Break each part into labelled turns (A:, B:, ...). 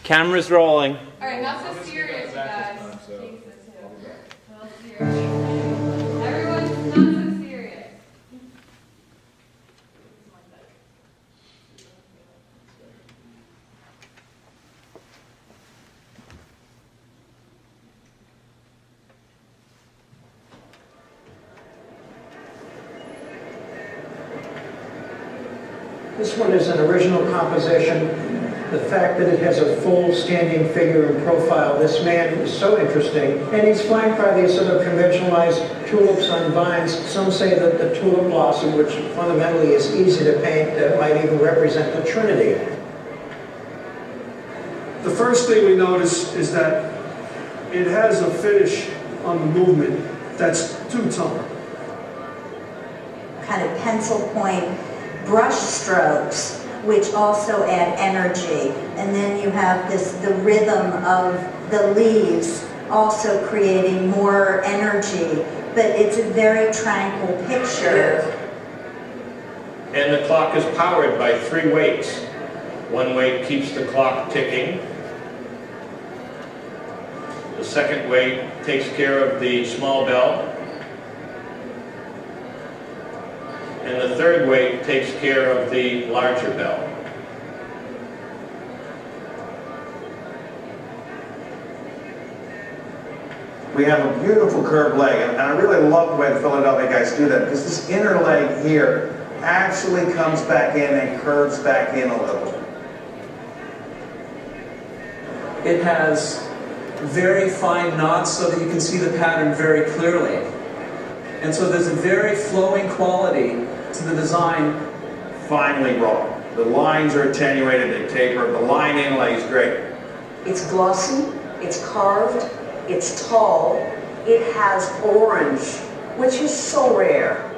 A: Camera's rolling.
B: All right, not so serious, you guys. Jesus, well, serious. Everyone's not so serious.
C: This one is an original composition. The fact that it has a full standing figure and profile, this man is so interesting. And he's flanked by these sort of conventionalized tulips on vines. Some say that the tulip blossom, which fundamentally is easy to paint, might even represent the Trinity.
D: The first thing we notice is that it has a finish on the movement that's two-tone.
E: Kind of pencil point brush strokes, which also add energy. And then you have the rhythm of the leaves also creating more energy. But it's a very tranquil picture.
F: And the clock is powered by 3 weights. One weight keeps the clock ticking. The second weight takes care of the small bell. And the third weight takes care of the larger bell.
G: We have a beautiful curved leg, and I really love the way the Philadelphia guys do that, because this inner leg here actually comes back in and curves back in a little.
H: It has very fine knots so that you can see the pattern very clearly. And so there's a very flowing quality to the design.
G: Finely wrought. The lines are attenuated, they taper. The line inlay is great.
I: It's glossy, it's carved, it's tall, it has orange, which is so rare.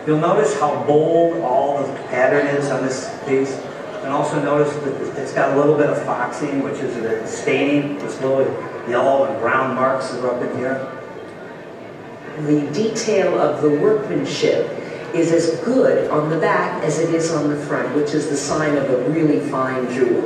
J: You'll notice how bold all the pattern is on this piece. And also notice that it's got a little bit of foxing, which is the staining. This little yellow and brown marks that are up in here.
I: The detail of the workmanship is as good on the back as it is on the front, which is the sign of a really fine jewel.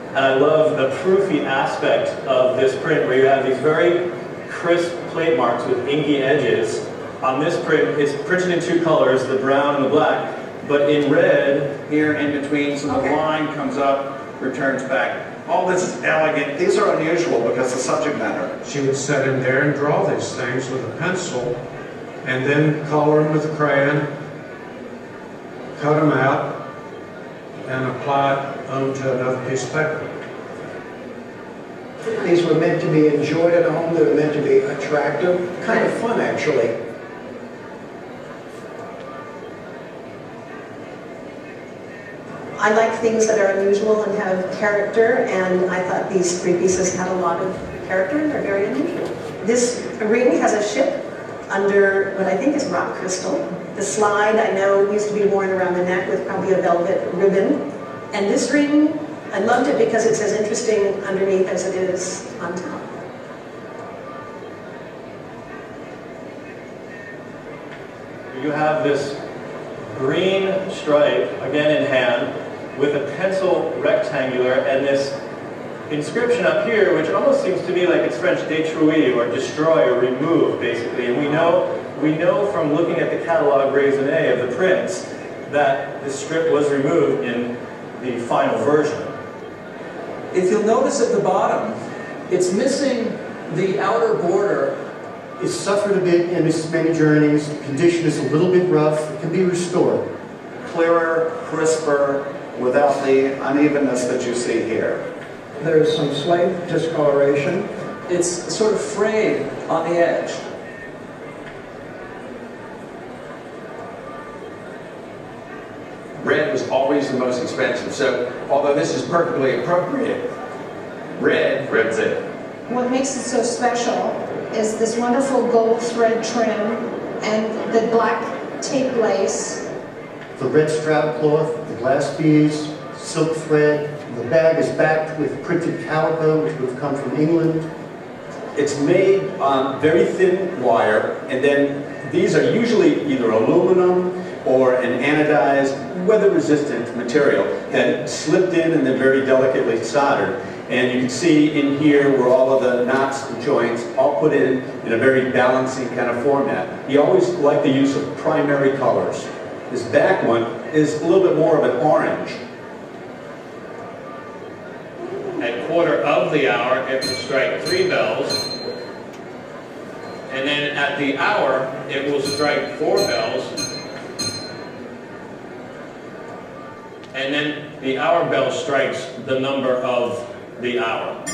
A: And I love the proofy aspect of this print, where you have these very crisp plate marks with inky edges. On this print, it's printed in 2 colors, the brown and the black, but in red.
G: Here in between, so the line comes up, returns back. All this is elegant. These are unusual because the subject matter.
D: She would set in there and draw these things with a pencil, and then color them with a crayon, cut them out, and apply it onto another piece of paper.
C: These were meant to be enjoyed at home. They were meant to be attractive, kind of fun, actually.
I: I like things that are unusual and have character, and I thought these 3 pieces had a lot of character and they're very unusual. This ring has a ship under what I think is rock crystal. The slide I know used to be worn around the neck with probably a velvet ribbon. And this ring, I loved it because it's as interesting underneath as it is on top.
A: You have this green stripe, again in hand, with a pencil rectangular, and this inscription up here, which almost seems to me like it's French détruire, or destroy, or remove, basically. And we know from looking at the catalogue raisonné of the prints that this strip was removed in the final version.
H: If you'll notice at the bottom, it's missing the outer border.
K: It's suffered a bit in its many journeys. The condition is a little bit rough. It can be restored.
G: Clearer, crisper, without the unevenness that you see here.
C: There's some slight discoloration.
H: It's sort of frayed on the edge.
L: Red was always the most expensive, so although this is perfectly appropriate, red's it.
M: What makes it so special is this wonderful gold thread trim and the black tape lace.
K: The red strap cloth, the glass beads, silk thread. The bag is backed with printed calico, which would have come from England.
N: It's made on very thin wire, and then these are usually either aluminum or an anodized, weather-resistant material that slipped in and then very delicately soldered. And you can see in here where all of the knots and joints all put in a very balancing kind of format. He always liked the use of primary colors. This back one is a little bit more of an orange.
F: At quarter of the hour, it will strike 3 bells. And then at the hour, it will strike 4 bells. And then the hour bell strikes the number of the hour.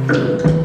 C: Thank you.